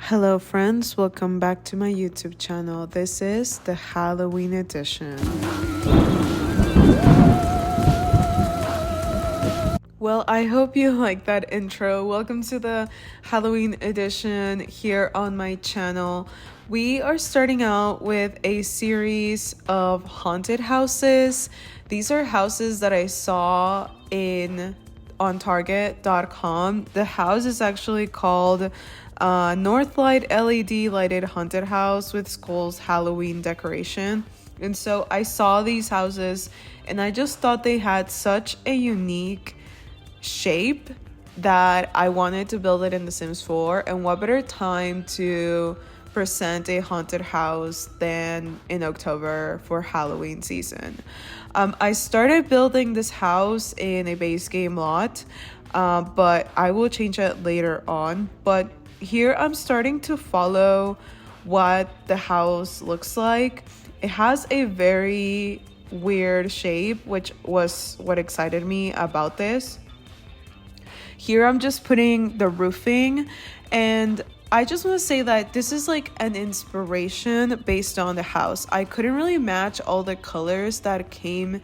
Hello friends, welcome back to my YouTube channel. This is the Halloween edition. Well, I hope you like that intro. Welcome to the Halloween edition here on my channel. We are starting out with a series of haunted houses. These are houses that I saw on Target.com. The house is actually called Northlight LED Lighted Haunted House with Skulls Halloween decoration. And so I saw these houses and I just thought they had such a unique shape that I wanted to build it in The Sims 4. And what better time to present a haunted house than in October for Halloween season. I started building this house in a base game lot, but I will change it later on. But here I'm starting to follow what the house looks like. It has a very weird shape, which was what excited me about this. Here I'm just putting the roofing, and I just want to say that this is like an inspiration based on the house. I couldn't really match all the colors that came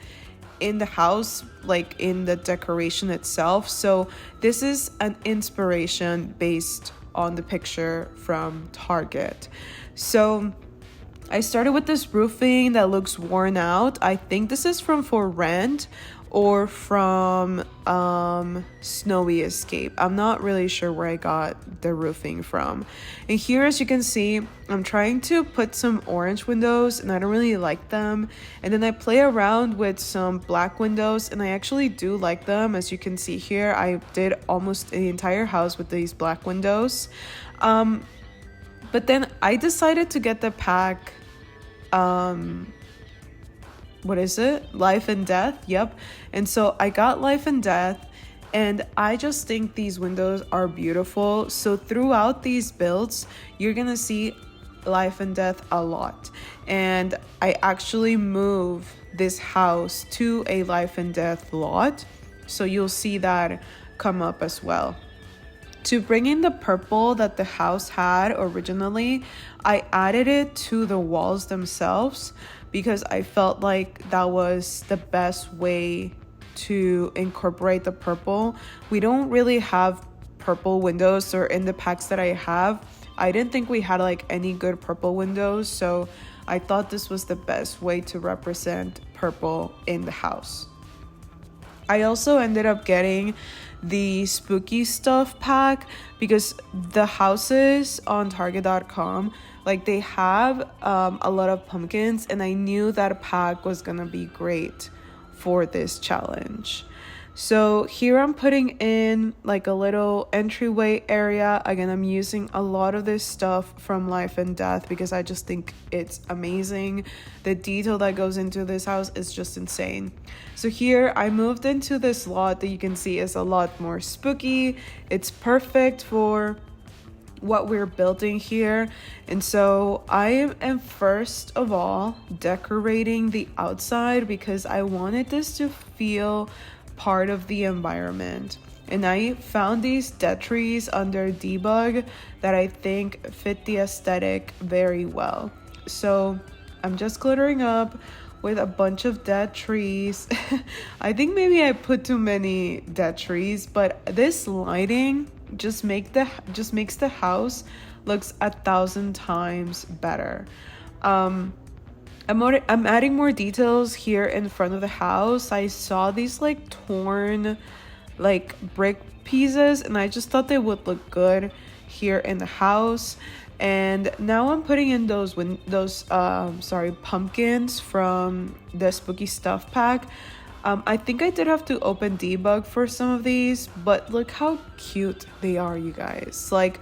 in the house, like in the decoration itself. So this is an inspiration based on the picture from Target. So I started with this roofing that looks worn out. I think this is from For Rent or from Snowy Escape. I'm not really sure where I got the roofing from. And here, as you can see, I'm trying to put some orange windows and I don't really like them. And then I play around with some black windows and I actually do like them. As you can see here, I did almost the entire house with these black windows. But then I decided to get the pack, what is it? Life and Death. Yep. And so I got Life and Death, and I just think these windows are beautiful. So throughout these builds, you're gonna see Life and Death a lot. And I actually move this house to a Life and Death lot, so you'll see that come up as well. To bring in the purple that the house had originally, I added it to the walls themselves because I felt like that was the best way to incorporate the purple. We don't really have purple windows, or in the packs that I have, I didn't think we had like any good purple windows, so I thought this was the best way to represent purple in the house. I also ended up getting the spooky stuff pack because the houses on Target.com, like, they have a lot of pumpkins, and I knew that pack was gonna be great for this challenge. So here I'm putting in like a little entryway area. Again, I'm using a lot of this stuff from Life and Death because I just think it's amazing. The detail that goes into this house is just insane. So here I moved into this lot that you can see is a lot more spooky. It's perfect for what we're building here. And so I am first of all decorating the outside because I wanted this to feel part of the environment. And I found these dead trees under debug that I think fit the aesthetic very well. So I'm just glittering up with a bunch of dead trees. I think maybe I put too many dead trees, but this lighting just makes the house looks 1,000 times better. I'm adding more details here in front of the house. I saw these like torn like brick pieces and I just thought they would look good here in the house. And now I'm putting in those pumpkins from the spooky stuff pack. I think I did have to open debug for some of these, but look how cute they are, you guys. Like,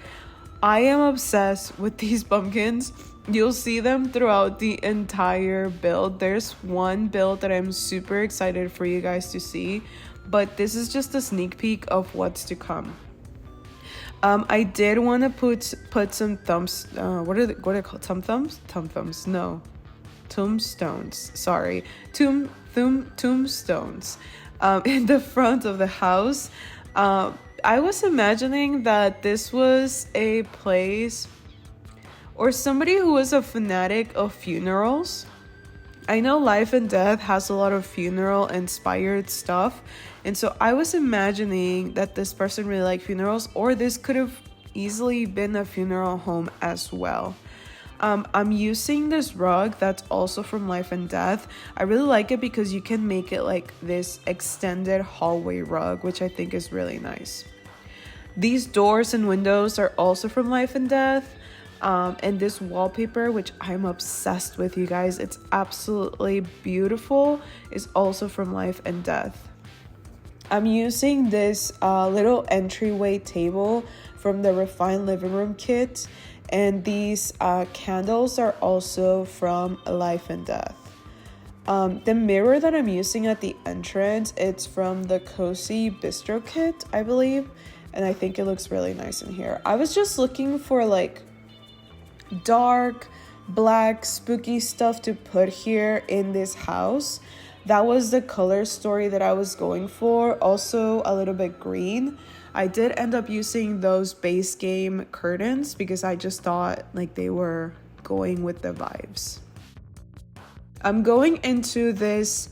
I am obsessed with these pumpkins. You'll see them throughout the entire build. There's one build that I'm super excited for you guys to see, but this is just a sneak peek of what's to come. I did want to put some thumbs. What are they called? Tombstones. Sorry, tombstones. In the front of the house. I was imagining that this was a place or somebody who is a fanatic of funerals. I know Life and Death has a lot of funeral inspired stuff, and so I was imagining that this person really liked funerals, or this could have easily been a funeral home as well. I'm using this rug that's also from Life and Death. I really like it because you can make it like this extended hallway rug, which I think is really nice. These doors and windows are also from Life and Death. And this wallpaper, which I'm obsessed with, you guys, it's absolutely beautiful, is also from Life and Death. I'm using this little entryway table from the Refined Living Room kit, and these candles are also from Life and Death. The mirror that I'm using at the entrance, it's from the Cozy Bistro kit, I believe, and I think it looks really nice in here. I was just looking for like dark, black, spooky stuff to put here in this house. That was the color story that I was going for. Also a little bit green. I did end up using those base game curtains because I just thought like they were going with the vibes. I'm going into this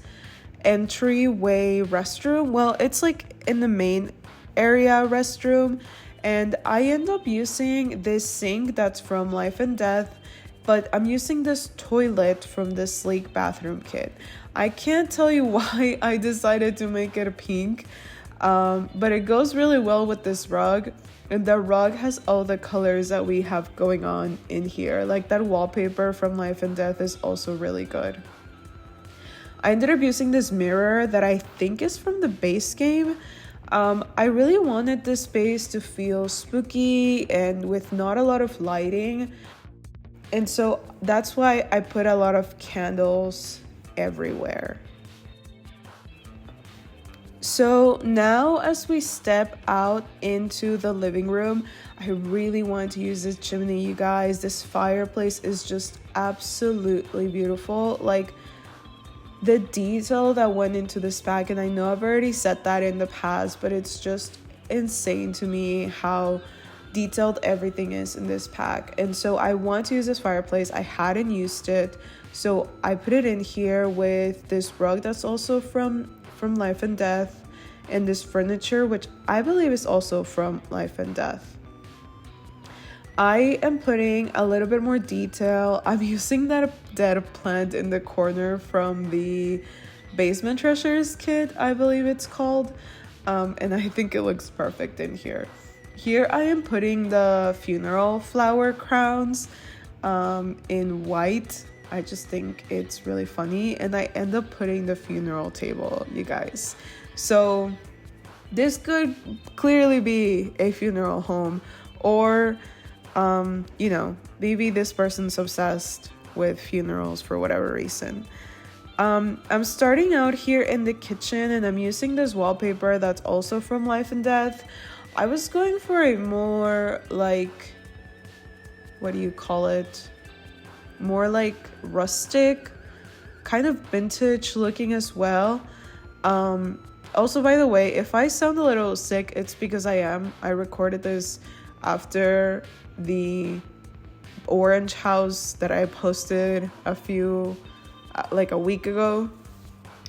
entryway restroom. Well, it's like in the main area restroom, and I end up using this sink that's from Life and Death, but I'm using this toilet from the Sleek bathroom kit. I can't tell you why I decided to make it pink, but it goes really well with this rug, and the rug has all the colors that we have going on in here. Like that wallpaper from Life and Death is also really good. I ended up using this mirror that I think is from the base game. I really wanted this space to feel spooky and with not a lot of lighting, and so that's why I put a lot of candles everywhere. So now as we step out into the living room, I really wanted to use this chimney, you guys. This fireplace is just absolutely beautiful. Like the detail that went into this pack, and I know I've already said that in the past, but it's just insane to me how detailed everything is in this pack. And so I want to use this fireplace. I hadn't used it, so I put it in here with this rug that's also from Life and Death, and this furniture, which I believe is also from Life and Death. I am putting a little bit more detail. I'm using that dead plant in the corner from the Basement Treasures kit, I believe it's called. And I think it looks perfect in here. Here I am putting the funeral flower crowns in white. I just think it's really funny. And I end up putting the funeral table, you guys. So this could clearly be a funeral home, or you know, maybe this person's obsessed with funerals for whatever reason. I'm starting out here in the kitchen, and I'm using this wallpaper that's also from Life and Death. I was going for a more like, what do you call it? More like rustic, kind of vintage looking as well. Also, by the way, if I sound a little sick, it's because I am. I recorded this after the orange house that I posted like a week ago.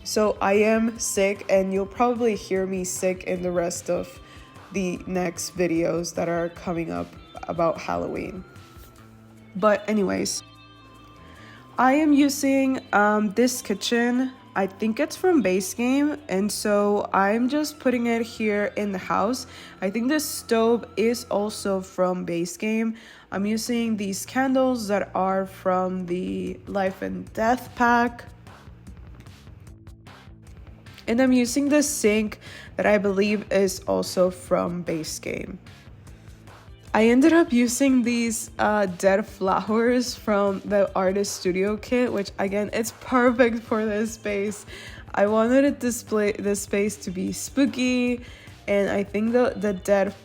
So I am sick, and you'll probably hear me sick in the rest of the next videos that are coming up about Halloween. But anyways, I am using this kitchen. I think it's from base game, and so I'm just putting it here in the house. I think this stove is also from base game. I'm using these candles that are from the Life and Death pack, and I'm using the sink that I believe is also from base game. I ended up using these dead flowers from the Artist Studio kit, which again, it's perfect for this space. I wanted to display this space to be spooky, and I think the dead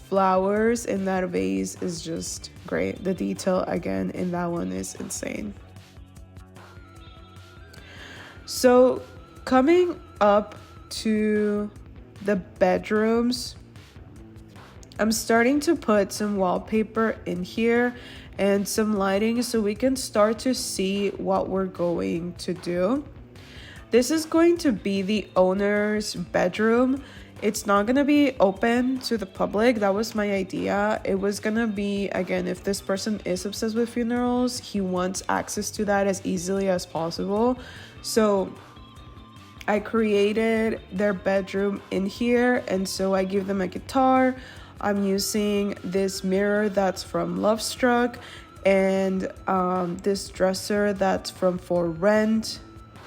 flowers in that vase is just great. The detail again in that one is insane. So coming up to the bedrooms, I'm starting to put some wallpaper in here and some lighting so we can start to see what we're going to do. This is going to be the owner's bedroom. It's not gonna be open to the public. That was my idea. It was gonna be, again, if this person is obsessed with funerals, he wants access to that as easily as possible. So I created their bedroom in here, and so I give them a guitar. I'm using this mirror that's from Love Struck, and this dresser that's from For Rent.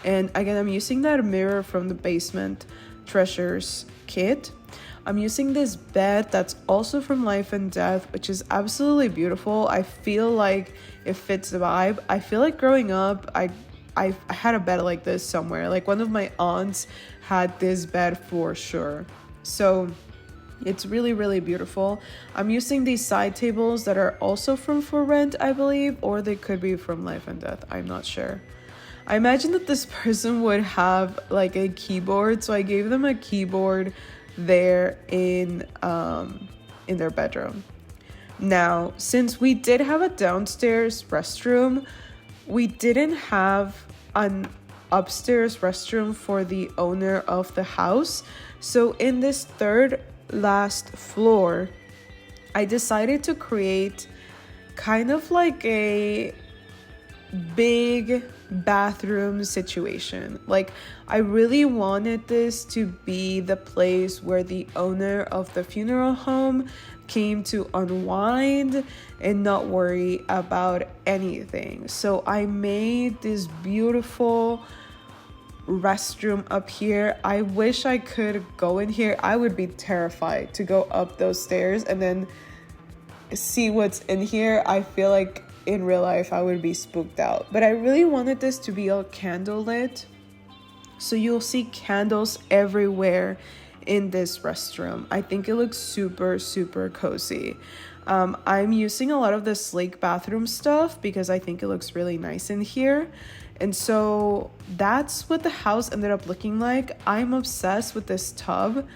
And again, I'm using that mirror from the Basement Treasures kit. I'm using this bed that's also from Life and Death, which is absolutely beautiful. I feel like it fits the vibe. I feel like growing up, I had a bed like this somewhere. Like one of my aunts had this bed for sure. So it's really, really beautiful. I'm using these side tables that are also from For Rent, I believe, or they could be from Life and Death. I'm not sure. I imagine that this person would have like a keyboard, so I gave them a keyboard there in their bedroom. Now, since we did have a downstairs restroom, we didn't have an upstairs restroom for the owner of the house. So in this third last floor, I decided to create kind of like a big bathroom situation. Like, I really wanted this to be the place where the owner of the funeral home came to unwind and not worry about anything. So I made this beautiful restroom up here. I wish I could go in here. I would be terrified to go up those stairs and then see what's in here. I feel like in real life I would be spooked out, but I really wanted this to be all candle lit, so you'll see candles everywhere in this restroom. I think it looks super, super cozy. I'm using a lot of the sleek bathroom stuff because I think it looks really nice in here. And so that's what the house ended up looking like. I'm obsessed with this tub.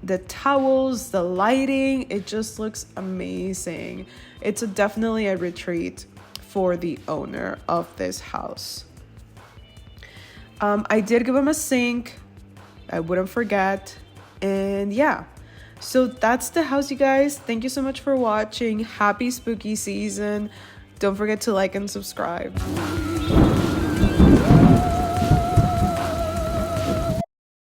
The towels, the lighting, it just looks amazing. It's definitely a retreat for the owner of this house. I did give him a sink. I wouldn't forget. And yeah, so that's the house, you guys. Thank you so much for watching. Happy spooky season. Don't forget to like and subscribe.